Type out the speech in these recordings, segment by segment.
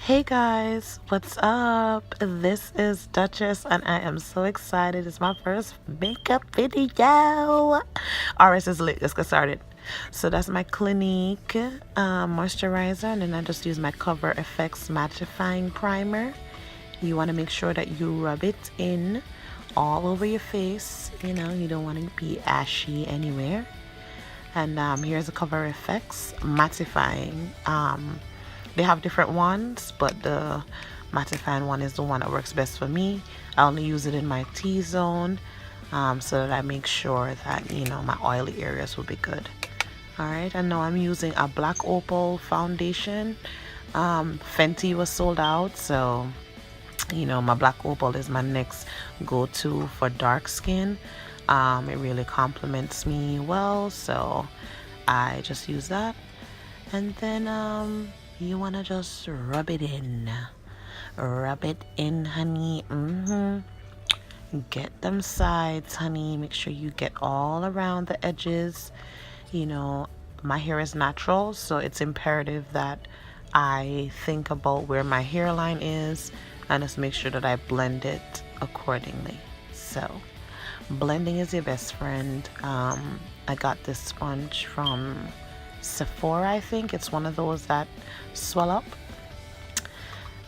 Hey guys, what's up? This is Duchess and I am so excited. It's my first makeup video. Alright, let's get started. So that's my Clinique moisturizer, and then I just use my Cover FX mattifying primer. You want to make sure that you rub it in all over your face. You know, you don't want to be ashy anywhere. And here's the Cover FX mattifying. They have different ones, but the mattifying one is the one that works best for me. I only use it in my T-zone so that I make sure that, you know, my oily areas will be good. Alright, and now I'm using a black Opal foundation. Fenty was sold out, so, you know, my black Opal is my next go-to for dark skin. It really complements me well, so I just use that. And then you want to just rub it in, honey. Get them sides, honey. Make sure you get all around the edges. You know, my hair is natural, so it's imperative that I think about where my hairline is and just make sure that I blend it accordingly. So blending is your best friend. I got this sponge from Sephora, I think. It's one of those that swell up.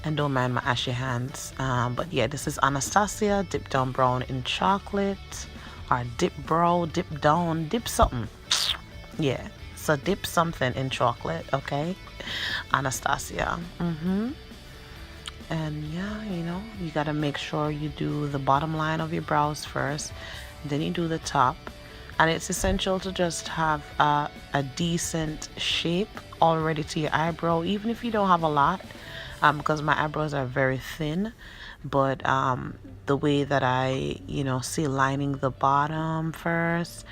And don't mind my ashy hands. But yeah, this is Anastasia Dipbrown in chocolate, or Dipbrown, dip something. Yeah, so dip something in chocolate, okay? Anastasia. And yeah, you know, you gotta make sure you do the bottom line of your brows first, then you do the top. And it's essential to just have a decent shape already to your eyebrow, even if you don't have a lot, because my eyebrows are very thin. But the way that I, you know, see lining the bottom first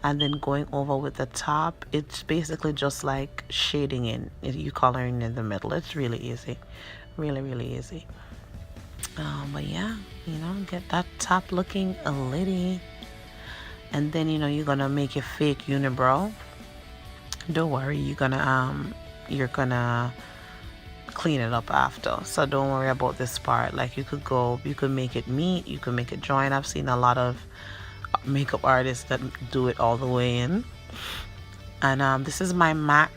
and then going over with the top, it's basically just like shading in. You coloring in the middle. It's really easy. Really easy. But yeah, you know, get that top looking a litty. And then, you know, you're gonna make your fake unibrow. Don't worry, you're gonna clean it up after, so don't worry about this part. Like, you could make it meet, you could make it join. I've seen a lot of makeup artists that do it all the way in. And this is my MAC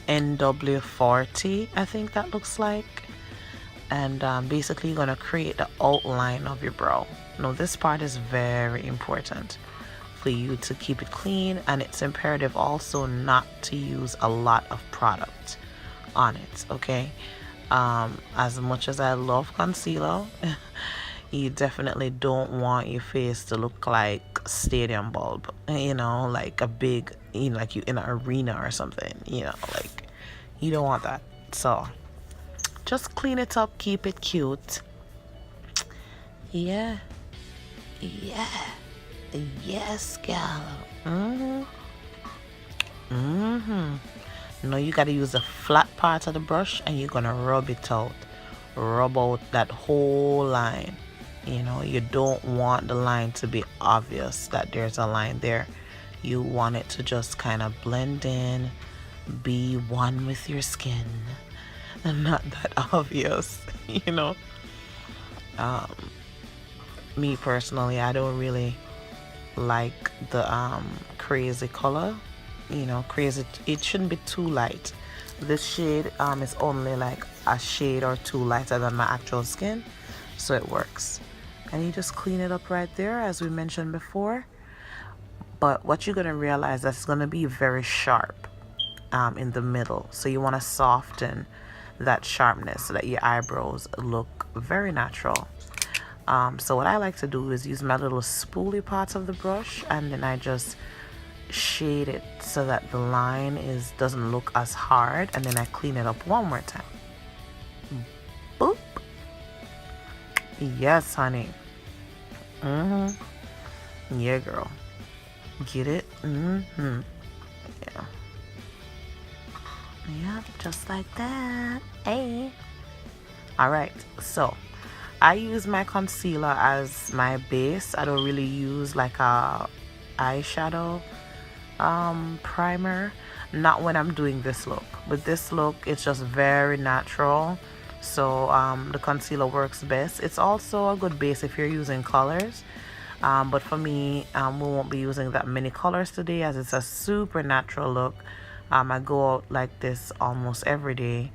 NW40, I think that looks like. And basically you're gonna create the outline of your brow. Now this part is very important for you to keep it clean, and it's imperative also not to use a lot of product on it, okay? As much as I love concealer, you definitely don't want your face to look like stadium bulb, you know, like a big, you know, like you in an arena or something, you know, like you don't want that. So just clean it up, keep it cute. Yeah, yes, gal. Now you gotta use the flat part of the brush and you're gonna rub it out. Rub out that whole line. You know, you don't want the line to be obvious that there's a line there. You want it to just kind of blend in, be one with your skin, and not that obvious, you know. Me personally, I don't really like the crazy color, you know. Crazy, it shouldn't be too light. This shade is only like a shade or two lighter than my actual skin, so it works. And you just clean it up right there, as we mentioned before. But what you're gonna realize, that it's gonna be very sharp in the middle, so you want to soften that sharpness so that your eyebrows look very natural. So what I like to do is use my little spoolie parts of the brush, and then I just shade it so that the line doesn't look as hard, and then I clean it up one more time. Boop. Yes, honey. Yeah, girl. Get it? Yeah. Yep, just like that. Hey. Alright, so I use my concealer as my base. I don't really use like a eyeshadow primer, not when I'm doing this look. With this look, it's just very natural, So the concealer works best. It's also a good base if you're using colors. But for me, we won't be using that many colors today as it's a super natural look. I go out like this almost every day.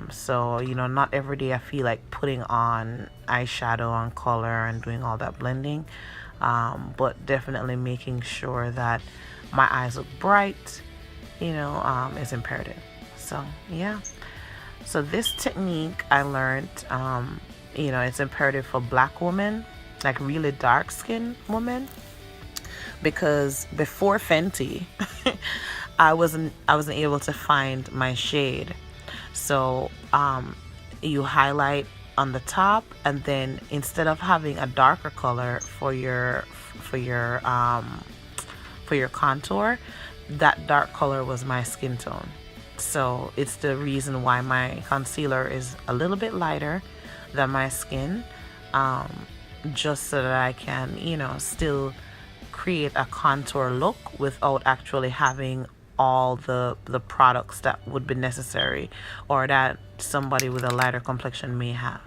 So, you know, not every day I feel like putting on eyeshadow and color and doing all that blending. But definitely making sure that my eyes look bright, you know, is imperative. So, yeah. So this technique I learned, you know, it's imperative for black women, like really dark skinned women, because before Fenty, I wasn't able to find my shade. So you highlight on the top, and then instead of having a darker color for your contour, that dark color was my skin tone. So it's the reason why my concealer is a little bit lighter than my skin, just so that I can, you know, still create a contour look without actually having all the products that would be necessary or that somebody with a lighter complexion may have.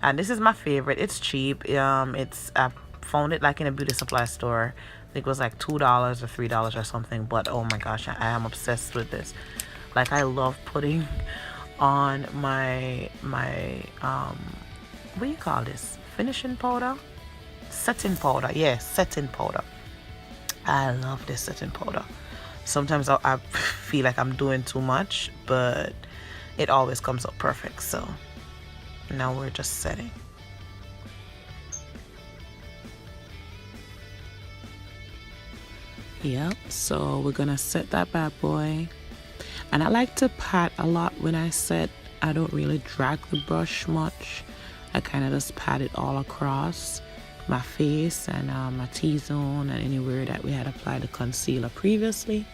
And this is my favorite. It's cheap. I found it like in a beauty supply store. I think it was like $2 or $3 or something, but oh my gosh, I am obsessed with this. Like, I love putting on my what do you call this, finishing powder, setting powder. Yes, setting powder. I love this setting powder. Sometimes I feel like I'm doing too much, but it always comes out perfect. So now we're just setting. Yep, so we're gonna set that bad boy. And I like to pat a lot when I set. I don't really drag the brush much. I kind of just pat it all across my face and my T-zone and anywhere that we had applied the concealer previously.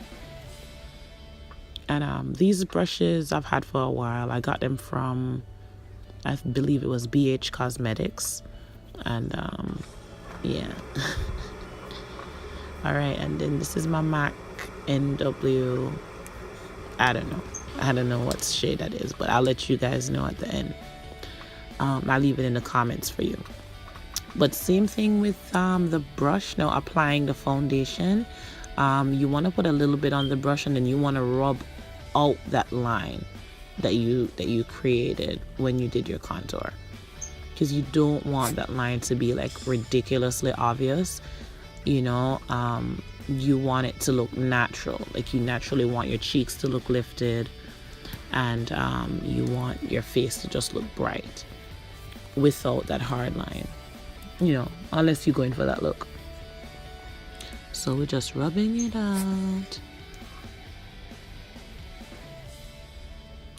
And these brushes I've had for a while. I got them from, I believe it was BH Cosmetics. And yeah. All right, and then this is my MAC NW. I don't know what shade that is, but I'll let you guys know at the end. I'll leave it in the comments for you. But same thing with the brush. Now applying the foundation, you want to put a little bit on the brush, and then you want to rub out that line that you created when you did your contour, because you don't want that line to be like ridiculously obvious. You know, you want it to look natural. Like, you naturally want your cheeks to look lifted, and you want your face to just look bright without that hard line, you know, unless you're going for that look. So we're just rubbing it out.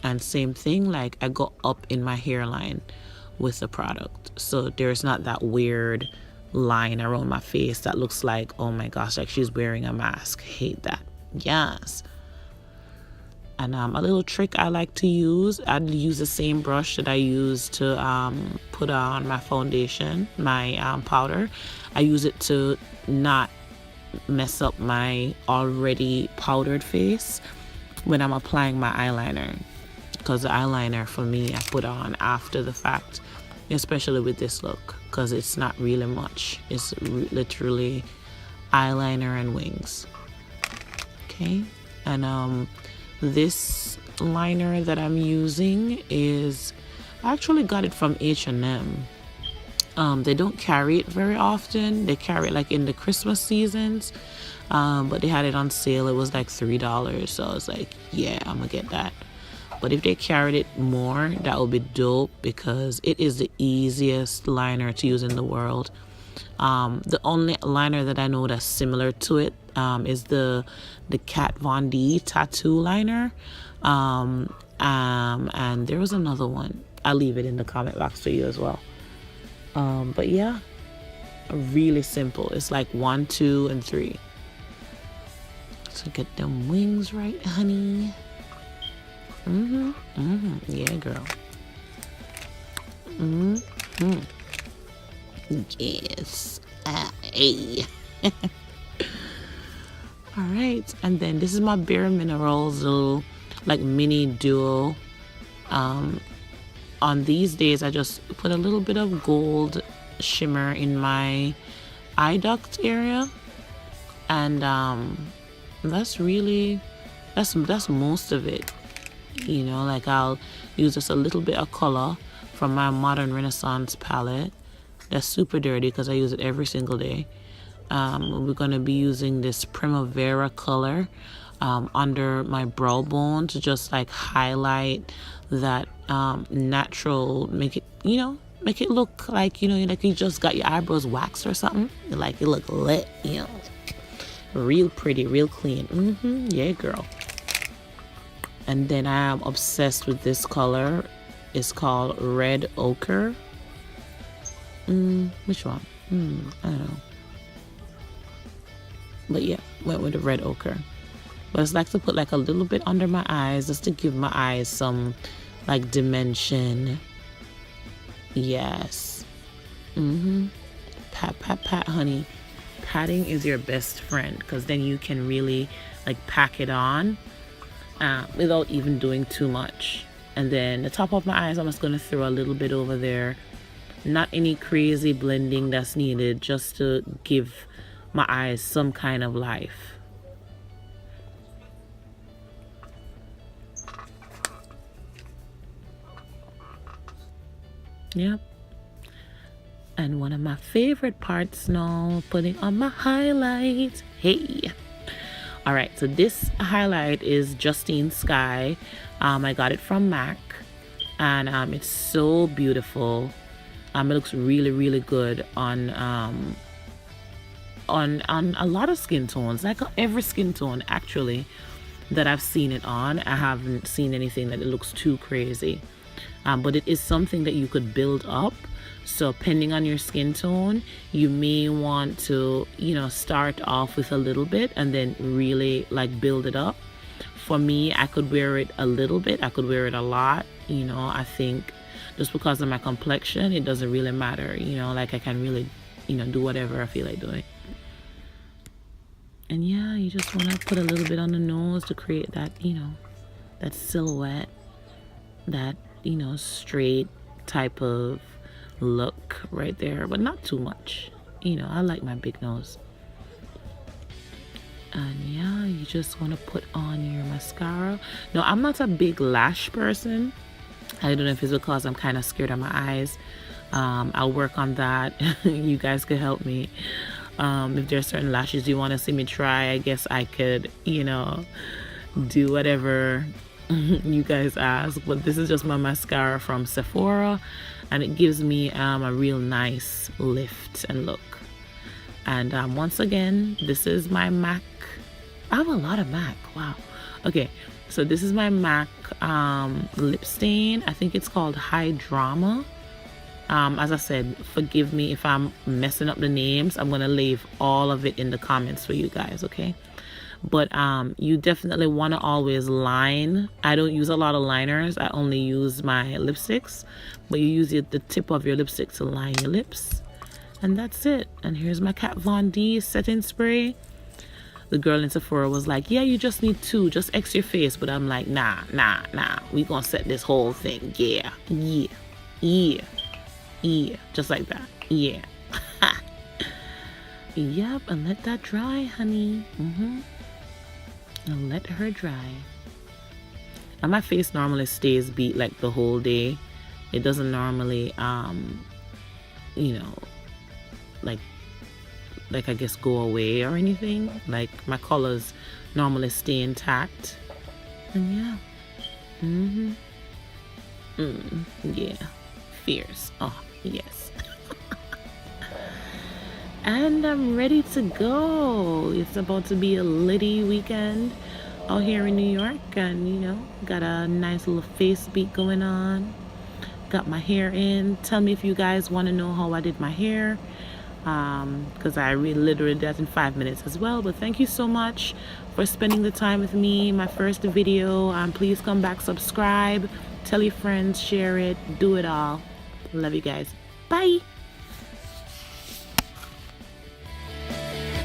And same thing, like, I go up in my hairline with the product, so there's not that weird line around my face that looks like, oh my gosh, like she's wearing a mask. Hate that. Yes. And a little trick I like to use, I'd use the same brush that I use to put on my foundation, my powder. I use it to not mess up my already powdered face when I'm applying my eyeliner, because the eyeliner for me I put on after the fact, especially with this look, because it's not really much. It's literally eyeliner and wings. Okay, and this liner that I'm using is, I actually got it from H&M. They don't carry it very often. They carry it like in the Christmas seasons, but they had it on sale. It was like $3, so I was like, yeah, I'm gonna get that. But if they carried it more, that would be dope, because it is the easiest liner to use in the world. The only liner that I know that's similar to it is the Kat Von D tattoo liner. And there was another one. I'll leave it in the comment box for you as well. But yeah, really simple. It's like 1, 2, and 3. So get them wings right, honey. Yeah, girl. Yes. Hey. All right, and then this is my Bare Minerals little like mini duo on these days I just put a little bit of gold shimmer in my eye duct area, and that's most of it. You know, like I'll use just a little bit of color from my Modern Renaissance palette. That's super dirty because I use it every single day. We're going to be using this Primavera color under my brow bone to just like highlight that natural, make it, you know, make it look like, you know, like you just got your eyebrows waxed or something. Like it look lit, you know, real pretty, real clean. Yeah, girl. And then I am obsessed with this color. It's called Red Ochre. Which one? I don't know. But yeah, went with the Red Ochre. But it's like to put like a little bit under my eyes just to give my eyes some like dimension. Yes. Pat, pat, pat, honey. Patting is your best friend, because then you can really like pack it on without even doing too much. And then the top of my eyes, I'm just going to throw a little bit over there. Not any crazy blending that's needed, just to give my eyes some kind of life. Yep. And one of my favorite parts now, putting on my highlight. Hey. All right, so this highlight is Justine Sky. I got it from MAC, and it's so beautiful. It looks really, really good on a lot of skin tones, like every skin tone actually that I've seen it on. I haven't seen anything that it looks too crazy, but it is something that you could build up. So depending on your skin tone, you may want to, you know, start off with a little bit and then really like build it up. For me, I could wear it a little bit, I could wear it a lot. You know, I think just because of my complexion, it doesn't really matter. You know, like I can really, you know, do whatever I feel like doing. And yeah, you just want to put a little bit on the nose to create that, you know, that silhouette, that, you know, straight type of look right there, but not too much. You know, I like my big nose. And yeah, you just want to put on your mascara. No, I'm not a big lash person. I don't know if it's because I'm kind of scared of my eyes. I'll work on that. You guys could help me. If there's certain lashes you want to see me try, I guess I could, you know, do whatever you guys ask. But this is just my mascara from Sephora, and it gives me a real nice lift and look. And once again, this is my MAC. I have a lot of MAC. Wow. Okay, so this is my MAC lip stain. I think it's called High Drama. As I said, forgive me if I'm messing up the names. I'm gonna leave all of it in the comments for you guys, okay? But you definitely want to always line. I don't use a lot of liners. I only use my lipsticks. But you use the tip of your lipstick to line your lips. And that's it. And here's my Kat Von D setting spray. The girl in Sephora was like, yeah, you just need 2, just X your face. But I'm like, nah. We gonna set this whole thing. Yeah. Just like that. Yeah. Yep, and let that dry, honey. And let her dry. And my face normally stays beat like the whole day. It doesn't normally you know, like I guess go away or anything. Like my colors normally stay intact. And yeah. Yeah. Fierce. Oh, yes. And I'm ready to go. It's about to be a litty weekend out here in New York, and you know, got a nice little face beat going on. Got my hair in. Tell me if you guys want to know how I did my hair, because I literally did that in 5 minutes as well. But thank you so much for spending the time with me. My first video. Please come back, subscribe, tell your friends, share it, do it all. Love you guys. Bye.